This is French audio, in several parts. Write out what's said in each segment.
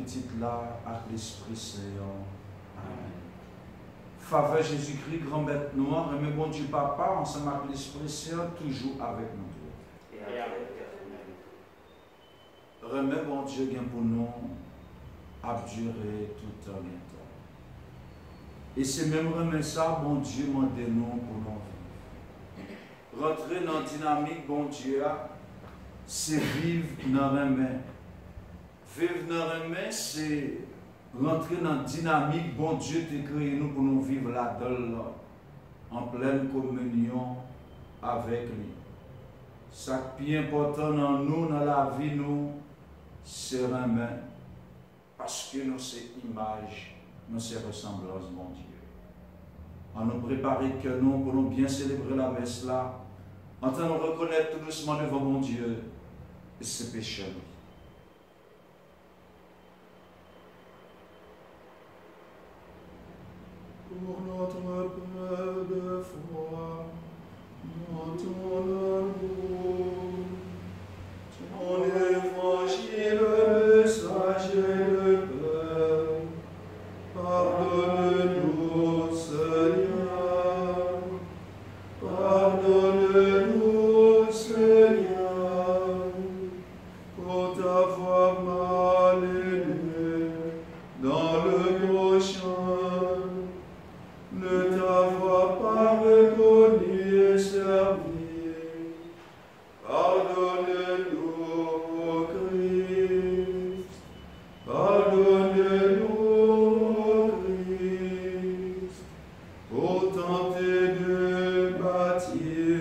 petite là, avec l'Esprit Saint. Amen. Faveur Jésus-Christ, grand bête noir, mais bon Dieu Papa, ensemble avec l'Esprit Saint, toujours avec nous. Et avec remets bon Dieu gain pour nous, abjurer tout en temps. Et c'est même remet ça, bon Dieu, mandez-nous pour nous vivre. Rentrer dans la dynamique, bon Dieu, c'est vivre dans la main. Vivre dans la main, c'est rentrer dans la dynamique, bon Dieu t'a créé nous pour nous vivre là-dedans, en pleine communion avec lui. Ce qui est important dans nous, dans la vie, nous, c'est la main. Parce que nous, c'est image, nous, c'est ressemblance, mon Dieu. On nous préparer que nous, pour nous bien célébrer la messe là, en train de nous reconnaître tout doucement devant mon Dieu, et ses péchés. Pour notre preuve de foi, dans ton amour, ton évangile, le sage et le peur, pardonne-nous, Seigneur, pardonne-nous, Seigneur, pour t'avoir mal aimé dans le prochain. Ne t'avoir pas reconnu et servi. Pardonne-nous, ô Christ. Pardonne-nous, ô Christ. Pour tenter de bâtir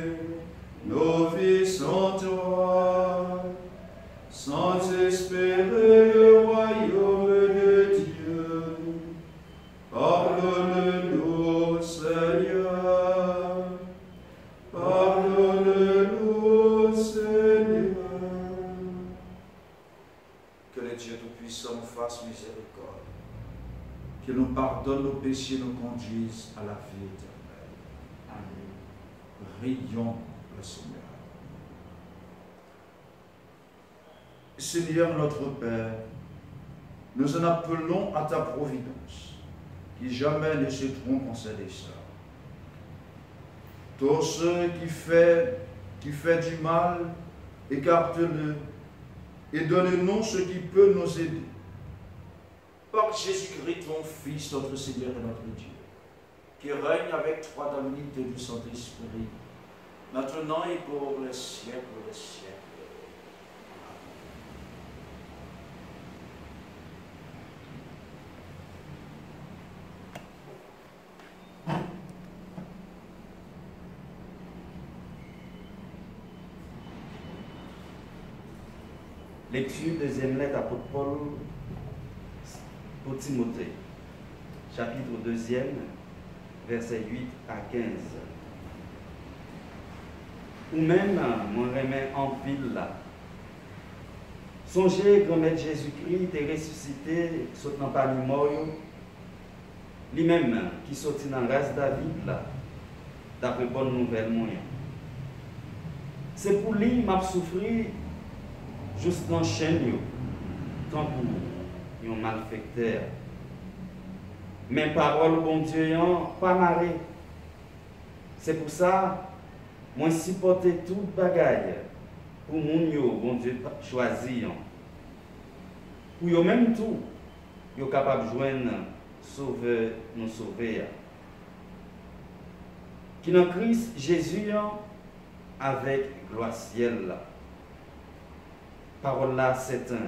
nos vies sans toi, sans espérer le royaume de Dieu. Pardonne-nous, Seigneur. Pardonne-nous, Seigneur. Que le Dieu Tout-Puissant nous fasse miséricorde, qu'il nous pardonne nos péchés, nous conduise à la vie éternelle. Amen. Prions le Seigneur. Seigneur notre Père, nous en appelons à ta providence, qui jamais ne se trompe en ses desseins. Tous ceux qui fait du mal, écarte-le et donne-nous ce qui peut nous aider. Par Jésus-Christ, ton Fils, notre Seigneur et notre Dieu, qui règne avec toi dans l'unité du Saint-Esprit, maintenant et pour les siècles des siècles. Lecture deuxième lettre apôtre Paul pour Timothée, chapitre 2, versets 8 à 15. Ou même, mon remets en pile là. Songez que Maître Jésus-Christ est ressuscité, sautant parmi mort, lui-même qui sortit dans la race David là, d'après bonne nouvelle moyen. C'est pour lui m'a souffri juste dans chaîne, tant pour un malfecteur. Mais parole bon Dieu, pas marré. C'est pour ça, moi supporter toute bagaille pour mon bon Dieu choisir. Pour yo même tout, yo capable de joindre sauver nous sauver. Qui dans Christ Jésus avec gloire ciel. Parole là, c'est un.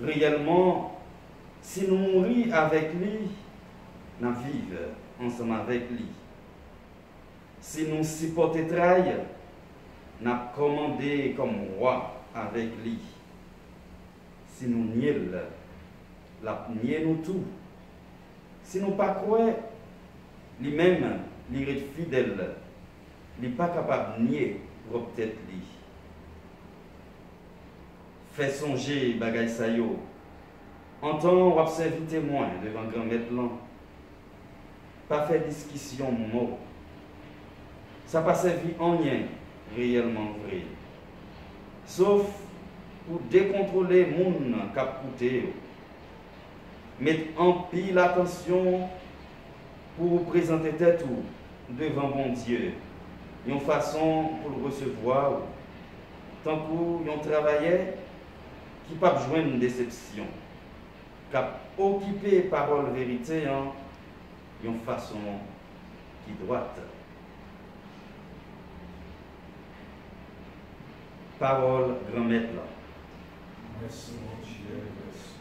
Réellement, si nous mourons avec lui, nous vivons ensemble avec lui. Si nous supportons trail, nous commandé comme roi avec lui. Si nous nions, nous tout. Si nous pas croyons, lui-même, il est fidèle. Il n'est pas capable de nier peut-être lui. Fait songer bagay sa yo. Entend ou observer témoin devant grand maître là. Pas fait discussion mot. Ça pas servi en rien réellement vrai. Sauf pour décontrôler moun k'ap koute Mettez en pile attention pour vous présenter tête devant bon Dieu. Une façon pour le recevoir, tant que vous travaillez, qui ne peut pas jouer une déception. Cap occuper parole vérité, une façon qui droite. Parole grand maître là. Merci mon Dieu, merci.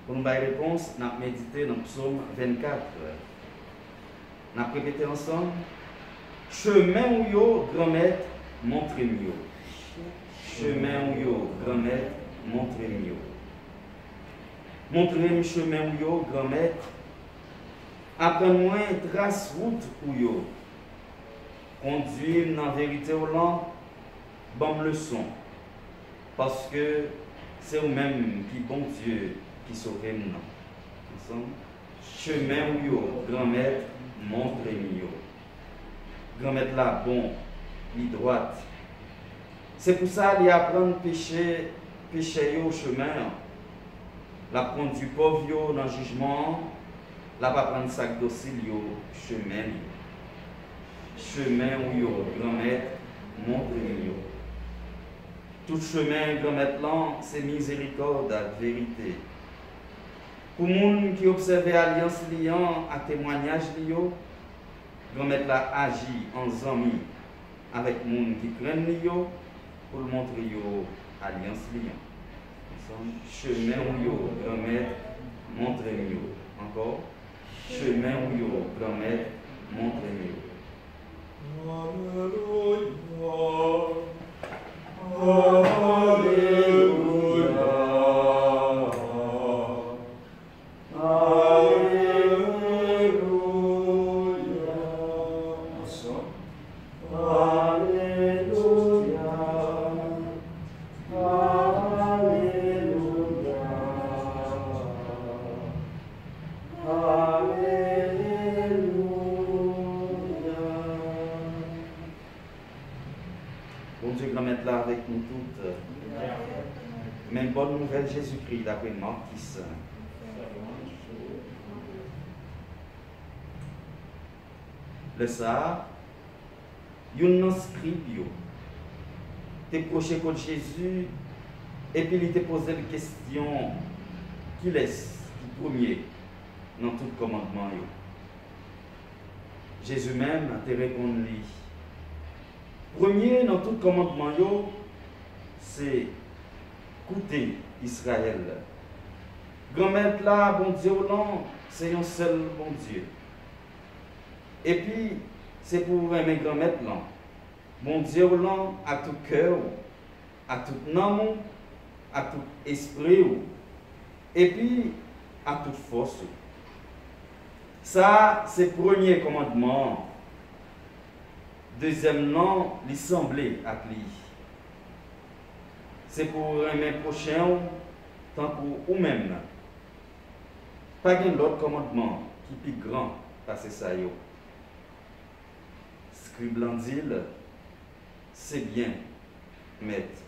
Pour nous donner réponse, nous avons médité dans le psaume 24. Nous avons répété ensemble. Chemin où yo, grand maître, montrez-moi. Chemin où yo, grand maître, montrez-moi. Montrez-moi chemin où yo, grand maître. Apprends-moi trace route où yo. Conduire dans la vérité au lent, bonne leçon. Parce que c'est vous-même qui, bon Dieu, qui sauve nous. Ensemble. Chemin où yo, grand maître, montrez-moi. Grand maître là, bon, il droite. C'est pour ça qu'il apprend à pécher au chemin. La prendre du pauvre dans le jugement, la pas prendre sac docile au chemin. Chemin où yo, grand maître, montrez-moi. Tout chemin, grand maître là, c'est miséricorde, vérité. Pour les gens qui observent l'alliance liant à témoignage liant, grand maître là agit en zami avec les gens qui craignent liant pour montrer l'alliance liant. Chemin où yo, grand maître, montrez-moi. Encore. Chemin où yo, grand maître, montrez-moi. Bon Dieu, grand maître là avec nous toutes. Mais bonne nouvelle, Jésus-Christ, d'après Marc 10. Le ça, il scribe, t'es proché contre Jésus, et puis il t'a posé la question qui laisse, qui premier dans tout commandement. Jésus même t'a répondu. Premier dans tout commandement, c'est écouter Israël. Grand maître là, bon Dieu, non, c'est un seul bon Dieu. Et puis, c'est pour aimer grand maître là. Bon Dieu, non, à tout cœur, à tout âme, à tout esprit, et puis à toute force. Ça, c'est le premier commandement. Deuxième nom, l'assemblée à lui. C'est pour aimer prochain tant pour vous-même. Pas d'autre commandement qui est plus grand parce que ça y est. Scriblandil, c'est bien, maître.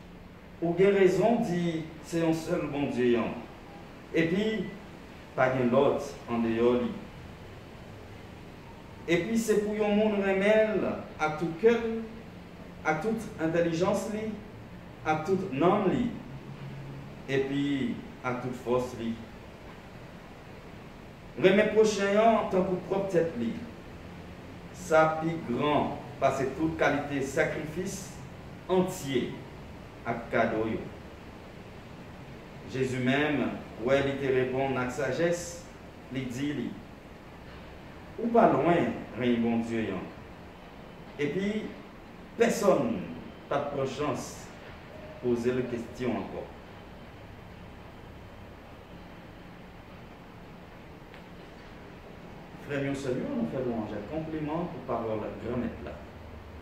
Ou bien raison dit c'est un seul bon Dieu. Et puis, pas d'autre en dehors. Et puis c'est pour un monde remèle à tout cœur, à toute intelligence, à toute nom, et puis à toute force. Remède prochain tant pour propre tête. Ça plus grand, parce que toute qualité sacrifice entier à cadeau. Jésus même, ouais, il te répond avec sagesse, il dit, ou pas loin, rien bon Dieu. Et puis, personne n'a pas de chance de poser la question encore. Frère et sœurs, nous faisons un compliment pour parler la grand maître là.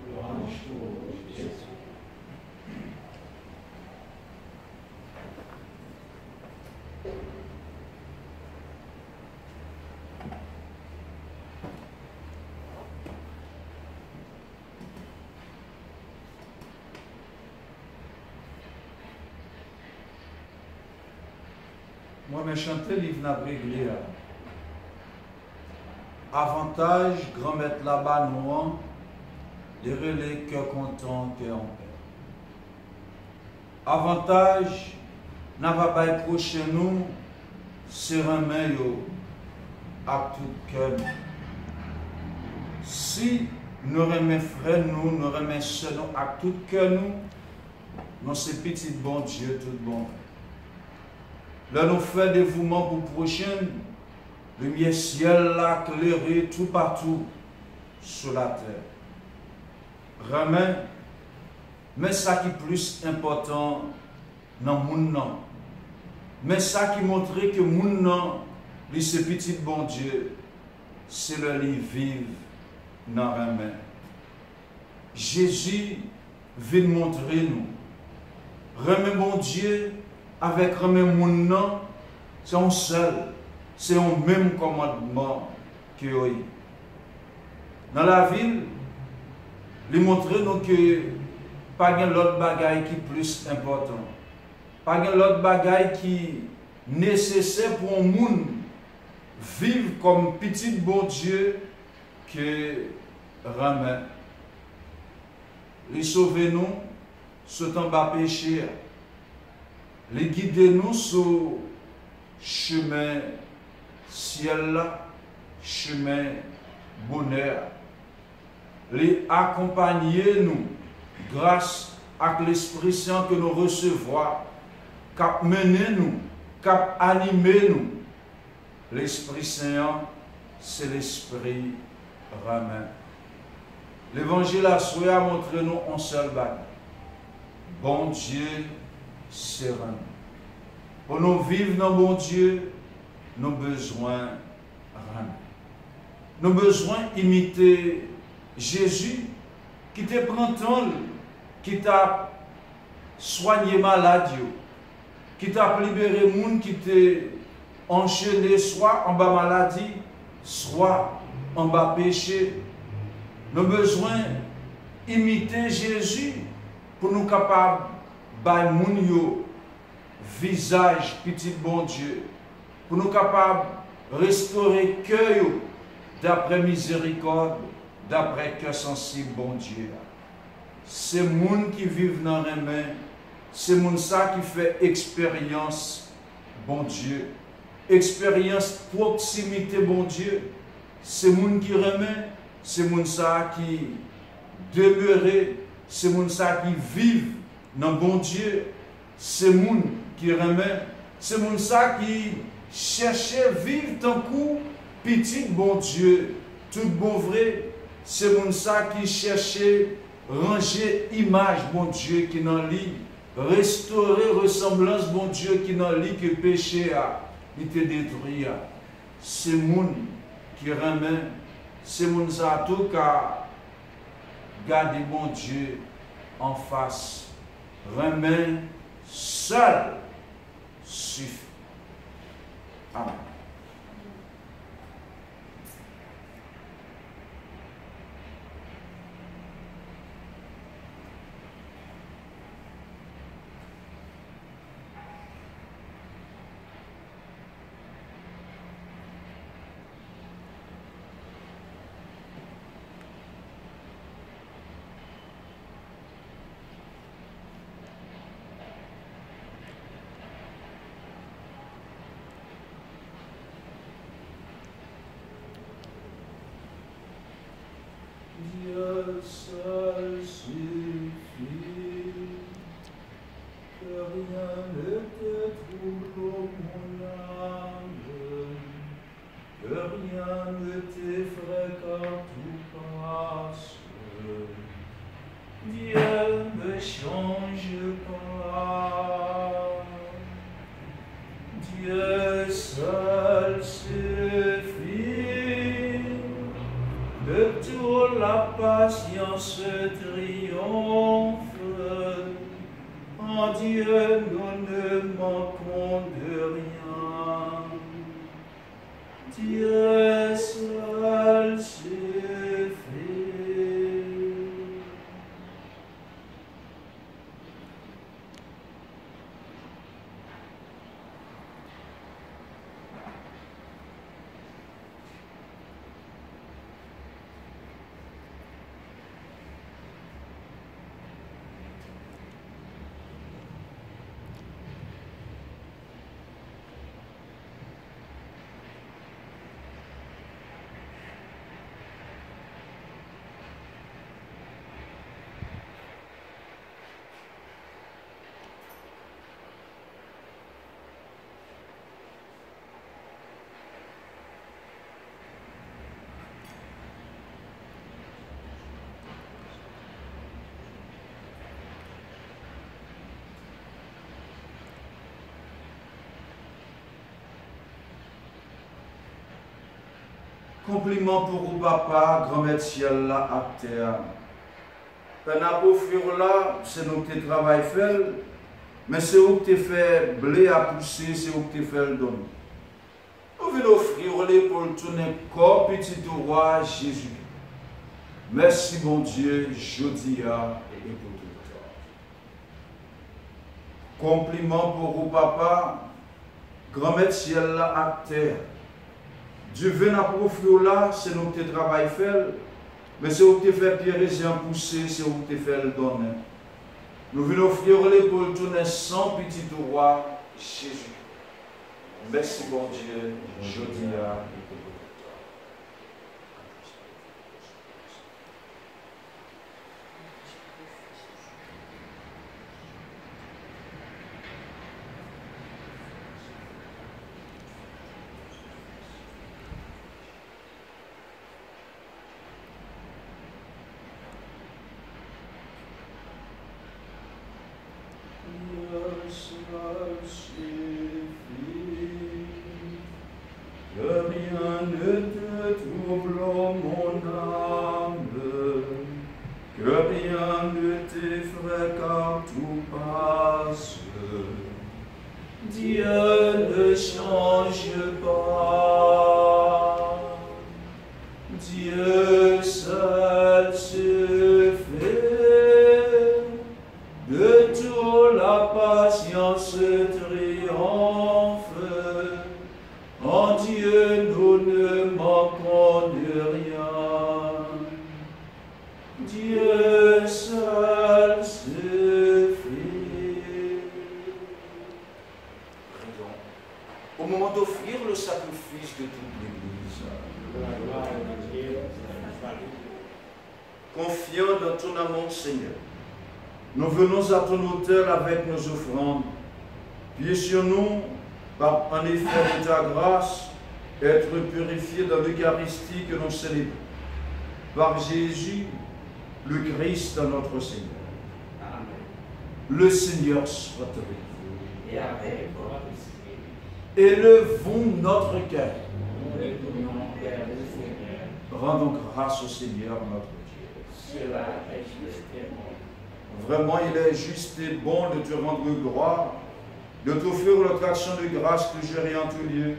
Louange pour Jésus. Moi, je chanté livre n'a réglé. Avantage, grand-mère là-bas, nous, les relais, cœur content, cœur en paix. Avantage, n'a pas proche nous, c'est remet à tout cœur. Si nous remet frères nous, nous remet sœurs nous, à tout cœur nous, nous c'est petit bon Dieu, tout bon. Là, nous faisons des dévouement pour prochaine, le mieux ciel là, éclairé tout partout sur la terre. Remet, mais ça qui est plus important dans le monde. Mais ça qui montre que le monde, ce petit bon Dieu, c'est le lit vivre dans la main. Jésus vient montrer nous. Remet bon Dieu avec remet monde, c'est un seul, c'est un même commandement que nous. Dans la ville, il montre nous que pas l'autre bagaille qui est plus important. Pas l'autre bagaille qui est nécessaire pour un monde vivre comme petit bon Dieu que remet. Les sauver nous, sur un bas péché. Les guider nous sur chemin ciel là, chemin bonheur. Les accompagner nous grâce à l'Esprit Saint que nous recevons, cap mener nous, cap animer nous. L'Esprit Saint, c'est l'Esprit Romain. L'Évangile a montré nous un seul bagage. Bon Dieu, c'est Romain. Pour nous vivre dans bon Dieu, nous avons besoin de Romain. Nous avons besoin d'imiter Jésus qui te prend temps, qui t'a soigné malade, qui t'a libéré les gens qui t'ont enchaîné soit en bas maladie, soit en bas péché. Nous avons besoin d'imiter Jésus pour nous capables de visage petit bon Dieu, pour nous capables de restaurer le cœur d'après miséricorde, d'après cœur sensible bon Dieu. C'est les gens qui vivent dans les mains, c'est les gens qui fait expérience bon Dieu, expérience proximité bon Dieu. C'est les gens qui remet, c'est les gens qui demeurent, c'est les gens qui vivent dans bon Dieu, c'est les gens qui remet, c'est les gens qui cherchent à vivre tant coup petit bon Dieu, tout bon vrai. C'est les gens qui cherchent ranger image bon Dieu qui n'en lit, restaurer ressemblance bon Dieu qui n'en lit que péché a été détruit. C'est les gens qui remet, c'est les gens tout qu'à garder bon Dieu en face. Remet seul suffit. Amen. Dieu seul suffit, que rien ne te trouble mon âme, que rien ne t'effraie quand tout passe. Dieu ne change pas, Dieu seul suffit. De toute la patience triomphe. En Dieu, nous ne manquons de rien. Dieu seul suffit. Compliment pour vous, papa, grand-mère ciel là à terre. Pendant pour offrir là, c'est nous qui travaillons fait, mais c'est où que tu fait blé à pousser, c'est où que tu fait le don. Nous voulons offrir les pour le tourner corps petit roi Jésus. Merci mon Dieu, jeudi et pour tout le temps. Compliment pour vous, papa, grand-mère ciel là à terre. Dieu vient à profiter là, c'est nous qui travaillons fait, mais c'est où tu fais pierre et pousser, c'est où tu fais le donner. Nous venons offrir les pour le tourner sans petit roi Jésus. Merci bon Dieu, jeudi et pour tout le temps. Que rien ne te trouble, mon âme, que rien ne t'effraie car tout passe. Dieu ne change pas, Dieu seul se fait, de toute la patience triomphe. En Dieu, nous ne manquons de rien. Dieu seul se fait. Prions. Au moment d'offrir le sacrifice de toute l'Église, confiant dans ton amour, Seigneur, nous venons à ton autel avec nos offrandes. Puis sur nous, par un effet de ta grâce, être purifiés dans l'Eucharistie que nous célébrons. Par Jésus, le Christ, notre Seigneur. Amen. Le Seigneur soit avec vous. Et avec votre esprit. Élevons notre cœur. Nous retournons vers le Seigneur. Rendons grâce au Seigneur notre Dieu. Cela est juste et bon. Vraiment, il est juste et bon de te rendre gloire, de t'offrir notre action de grâce toujours et en tout lieu.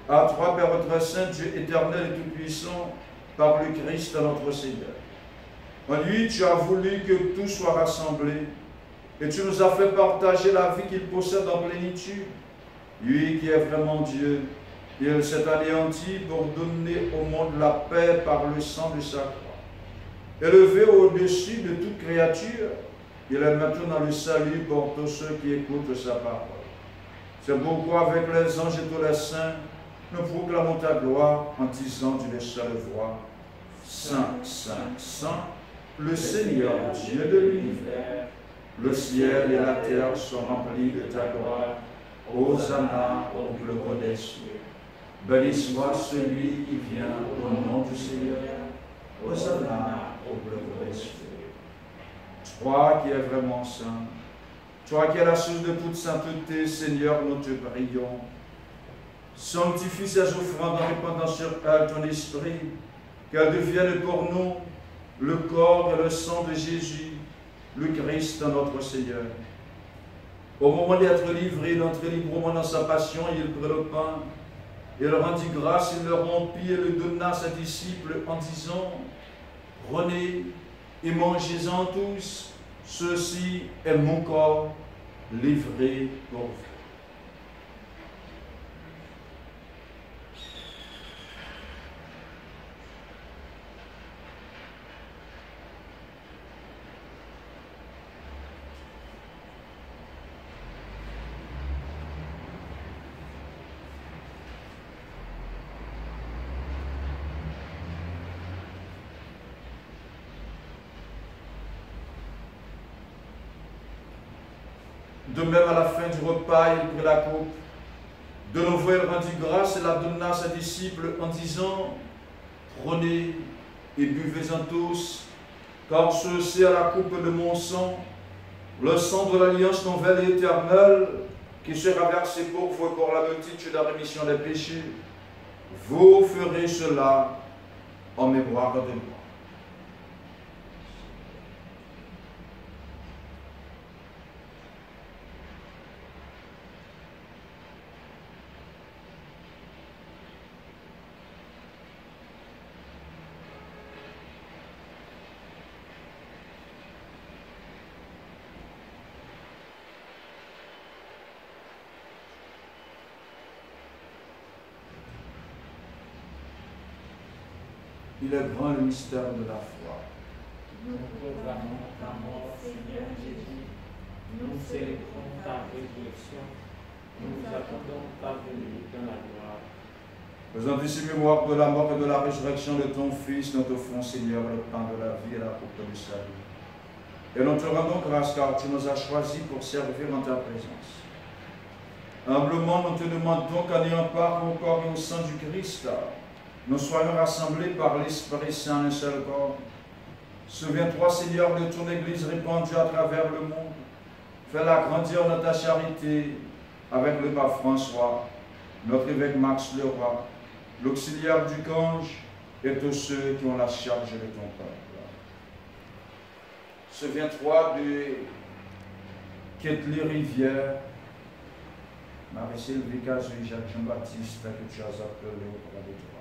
À toi, Père très saint, Dieu éternel et tout-puissant, par le Christ notre Seigneur. En lui, tu as voulu que tout soit rassemblé, et tu nous as fait partager la vie qu'il possède en plénitude. Lui qui est vraiment Dieu, il s'est anéanti pour donner au monde la paix par le sang de sa croix. Élevé au-dessus de toute créature, il est maintenant le salut pour tous ceux qui écoutent sa parole. C'est pourquoi avec les anges et tous les saints, nous proclamons ta gloire en disant d'une seule voix, Saint, Saint, Saint, le Seigneur Dieu de l'univers, le ciel et la terre sont remplis de ta gloire. Hosanna au plus haut des cieux. Béni soit celui qui vient au nom du Seigneur. Hosanna au plus haut des cieux. Toi qui es vraiment saint, toi qui es la source de toute sainteté, Seigneur, nous te prions. Sanctifie ces offrandes en répandant sur elles ton esprit, qu'elles deviennent pour nous le corps et le sang de Jésus, le Christ, notre Seigneur. Au moment d'être livré, d'entrer librement dans sa passion, il prit le pain, il rendit grâce, il le rompit et le donna à ses disciples en disant, prenez et mangez-en tous, ceci est mon corps livré pour vous. De même, à la fin du repas, il prit la coupe. De nouveau, il rendit grâce et la donna à ses disciples en disant, prenez et buvez-en tous, car ceci est la coupe de mon sang, le sang de l'alliance nouvelle et éternelle, qui sera versé pour vous et pour la multitude de la rémission des péchés. Vous ferez cela en mémoire de moi. Il est grand le mystère de la foi. Nous proclamons ta mort, Seigneur Jésus. Nous célébrons ta résurrection. Nous attendons ta venue dans la gloire. Faisons ici mémoire de la mort et de la résurrection de ton Fils, notre offrons, Seigneur, le pain de la vie et la coupe du salut. Et nous te rendons grâce car tu nous as choisis pour servir en ta présence. Humblement, nous te demandons qu'en ayant part au corps et au sang du Christ, nous soyons rassemblés par l'Esprit Saint en un seul corps. Souviens-toi, Seigneur, de ton Église répandue à travers le monde. Fais-la grandir dans ta charité avec le pape François, notre évêque Max Leroy, l'auxiliaire du Gange et tous ceux qui ont la charge de ton peuple. Souviens-toi de Ketli Rivière, Marie-Sylvie Cazu, Jacques Jean-Baptiste, que tu as appelé auprès de toi.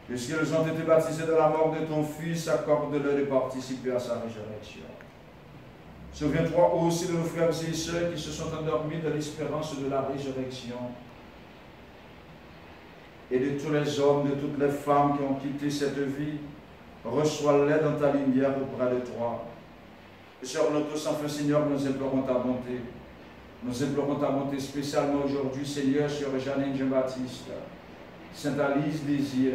Puisqu'ils ont été baptisés de la mort de ton Fils, accorde-leur de participer à sa résurrection. Souviens-toi aussi de nos frères et sœurs qui se sont endormis de l'espérance de la résurrection et de tous les hommes, de toutes les femmes qui ont quitté cette vie. Reçois-les dans ta lumière auprès de toi. Et sur nous tous, enfin, Seigneur, nous implorons ta bonté. Nous implorons ta bonté spécialement aujourd'hui, Seigneur, sur Jeannine Jean-Baptiste, Sainte Alice Désir,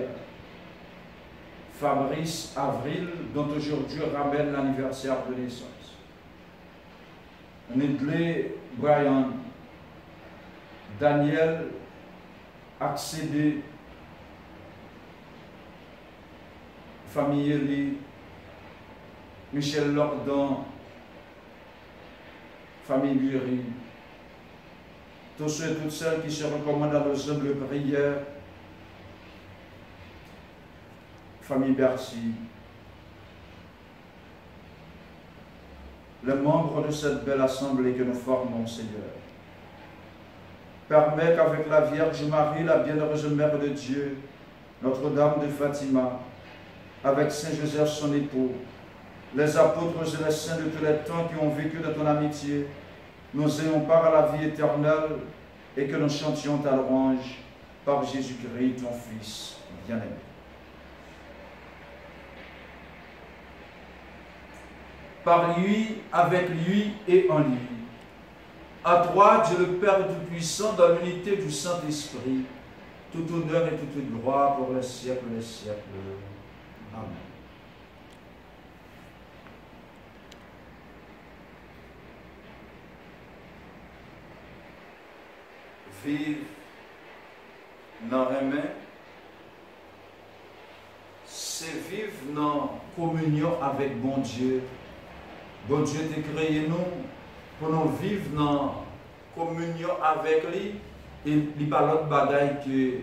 Fabrice Avril, dont aujourd'hui ramène l'anniversaire de naissance. Nedley Brian, Daniel Accédé, famille Elie, Michel Lordan, famille Bury, tous ceux et toutes celles qui se recommandent à nos humbles prières, famille Bercy, les membres de cette belle assemblée que nous formons, Seigneur. Permets qu'avec la Vierge Marie, la bienheureuse Mère de Dieu, Notre-Dame de Fatima, avec Saint Joseph son époux, les apôtres et les saints de tous les temps qui ont vécu de ton amitié, nous ayons part à la vie éternelle et que nous chantions ta louange par Jésus-Christ, ton Fils bien-aimé. Par lui, avec lui et en lui. À toi, Dieu le Père Tout-Puissant, dans l'unité du Saint-Esprit, tout honneur et toute gloire pour les siècles des siècles. Amen. Vive dans les mains, c'est vivre dans communion avec bon Dieu. Bon Dieu t'a créé nous pour nous vivre dans communion avec lui et il n'y a pas l'autre bagaille que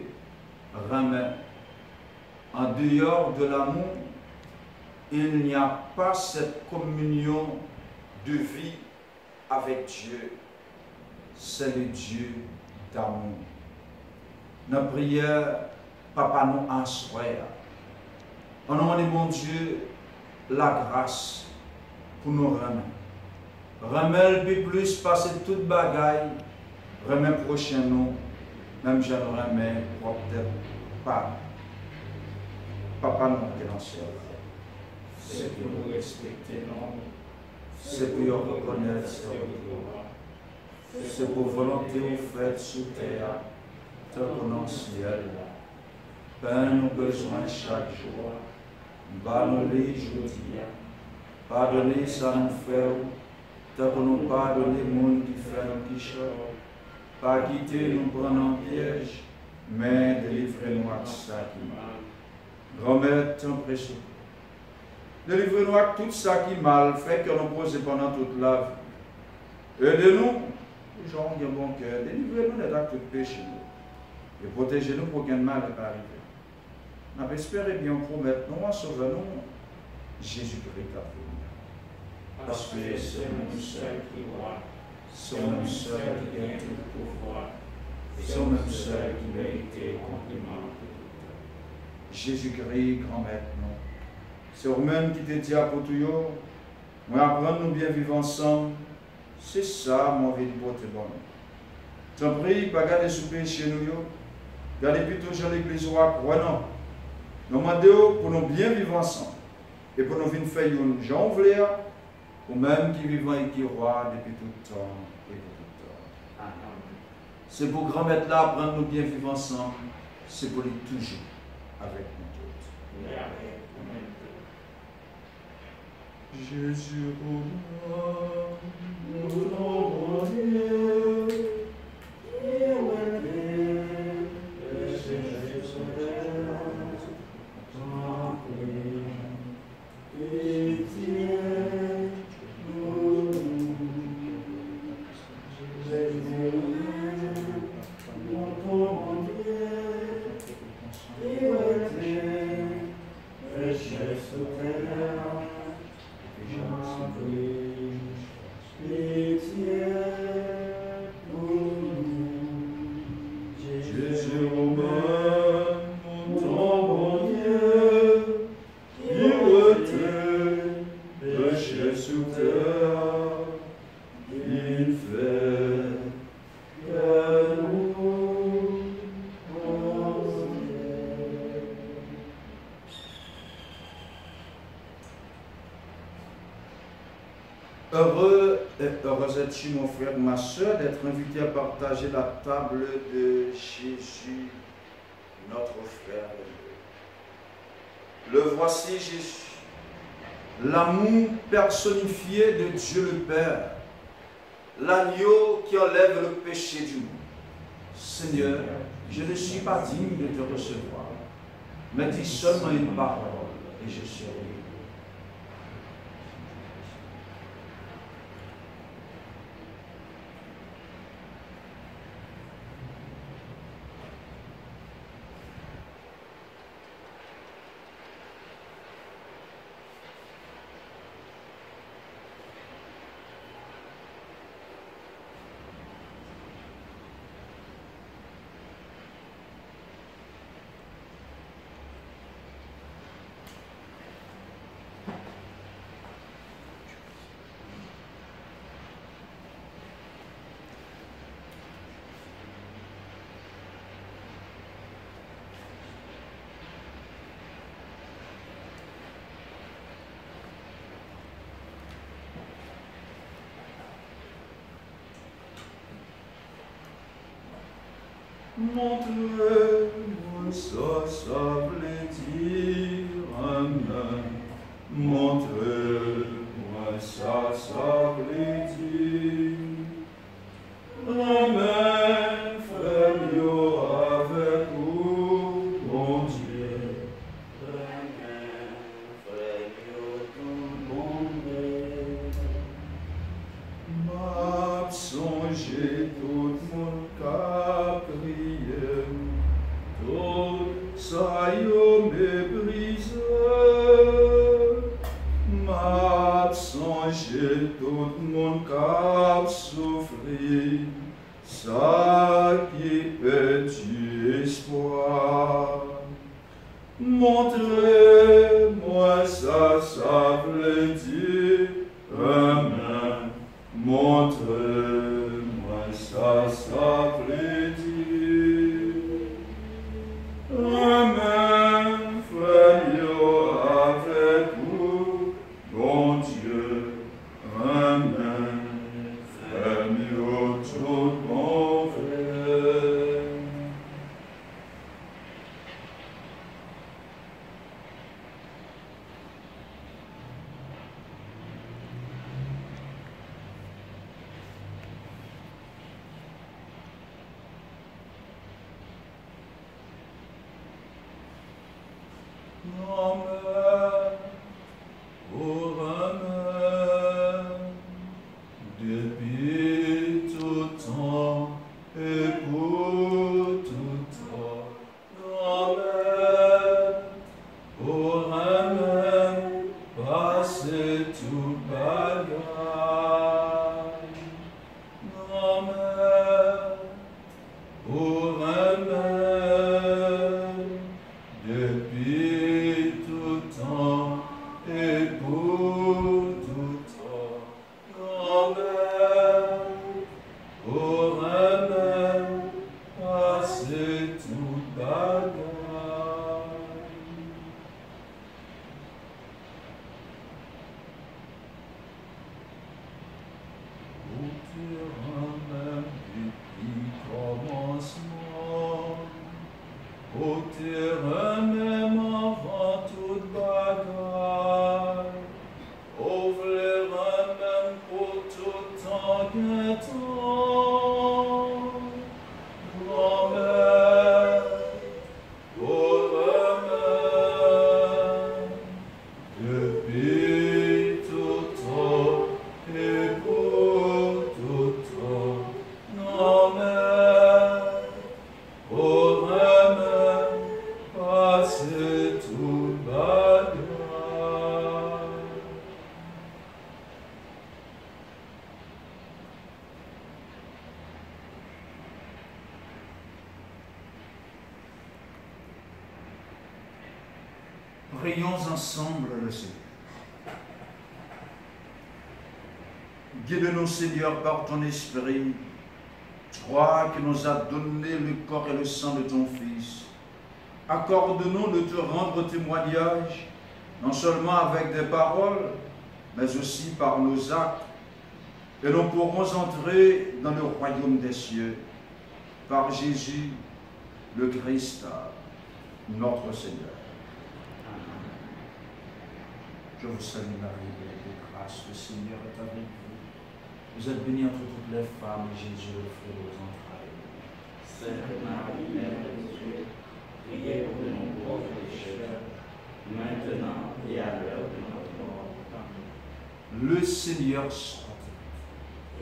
remet. En dehors de l'amour, il n'y a pas cette communion de vie avec Dieu. C'est le Dieu d'amour. Notre prière, Papa nous assoit. On demande, mon Dieu, la grâce pour nous remettre. Remettre le plus, passer toute bagaille, remettre prochain nous, même je nous remets peut-être pas. Papa nous qui est dans le ciel. C'est pour nous respecter, non. C'est pour nous reconnaître, c'est pour volonté ou faite sous terre, tant qu'on dans le ciel. Pain nous besoin chaque jour. Banne-les aujourd'hui. Pardonnez ça nous fait, tant qu'on nous pardonne les gens qui font nos péchés. Pas quitter nous prendre en piège, mais délivrez-nous à ça qui mal. Grand-mère, ton précieux. Délivrez-nous à tout ça qui mal fait que nous pose pendant toute la vie. Aidez-nous, les gens qui ont un bon cœur, délivrez-nous des actes de péché et protégez-nous pour qu'un mal ne pas arriver. On espère bien pour maintenant, sauvons-nous Jésus-Christ à venir. Parce que c'est le seul qui voit, c'est le seul qui a tout le pouvoir, c'est le seul qui mérite compliment. Jésus-Christ, grand maître, non. C'est vous-même qui te dit à pour tout, moi apprendre nous bien vivre ensemble. C'est ça, mon vie de porter bon. T'en prie, pas garder souper chez nous, gardez plutôt dans l'église ou à quoi, non. Nous demandons pour nous bien vivre ensemble. Et pour nous venir faire une gens ouvriers, ou même qui vivent et qui roi depuis tout le temps et pour tout le temps. C'est pour grand maître là, apprendre nous bien vivre ensemble. C'est pour lui toujours avec nous tous. Jésus, nous t'en Dieu, Heureux es-tu, mon frère, ma soeur, d'être invité à partager la table de Jésus, notre frère. Le voici, Jésus, l'amour personnifié de Dieu le Père, l'agneau qui enlève le péché du monde. Seigneur, je ne suis pas digne de te recevoir, mais dis seulement une parole et je serai. Montre-moi ça, ça voulait dire Amen. Montre-moi ça, ça voulait dire Amen. Frère, avec vous, mon Dieu. Amen. Frère, tout mon Dieu. M'a songé tout mon cap. Ça y méprise, m'a songé tout mon cap souffrir, ça qui peut du espoir. Montrez-moi ça, ça veut dire Amen. Montrez-moi ça, ça veut dire Amen, frère, avec vous, bon Dieu. Amen, frère, tout mon frère. Amen, pour Amen, depuis tout temps et pour tout temps. Amen, depuis tout temps et pour tout temps. Grand-mère, pour un même, passer tout bagaille. Où tu ramènes depuis commencement, au terrain même avant toute bagaille, au flair même pour tout temps qu'un temps. Grand-mère, pour eux-mêmes, depuis tout temps et pour tout temps. Grand-mère, pour eux-mêmes, passer tout bagaille. Prions ensemble le Seigneur. Guide-nous, Seigneur, par ton esprit, toi qui nous as donné le corps et le sang de ton Fils. Accorde-nous de te rendre témoignage, non seulement avec des paroles, mais aussi par nos actes, et nous pourrons entrer dans le royaume des cieux, par Jésus, le Christ, notre Seigneur. Je vous salue Marie, pleine de grâce, le Seigneur est avec vous. Vous êtes bénie entre toutes les femmes, et Jésus, le fruit de vos entrailles. Sainte Marie, Mère de Dieu, priez pour nous pauvres pécheurs, maintenant et à l'heure de notre mort. Amen. Le Seigneur soit avec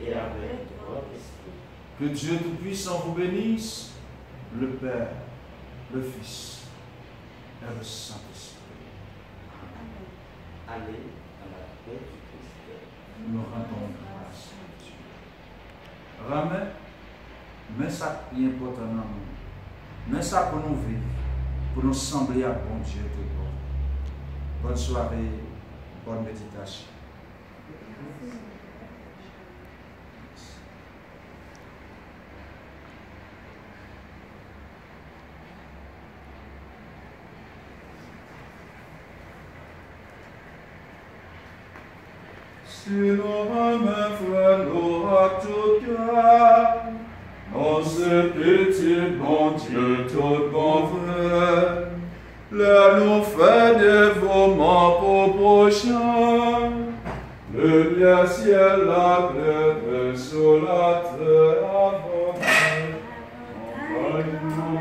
vous. Et avec votre esprit. Que Dieu Tout-Puissant vous bénisse, le Père, le Fils et le Saint-Esprit. Allez à la paix du Christ. Nous rendons grâce à Dieu. Ramène, mais ça qui est important dans nous. Mais ça pour nous vivre, pour nous sembler à bon Dieu tout bon. Bonne soirée, bonne méditation. Si nous ramènons, frère, nous à tout cœur, dans ce petit bon Dieu, tout bon frère, là nous fait dévouement pour prochain, le bien ciel, la plaie sur la terre avant. Envoie-nous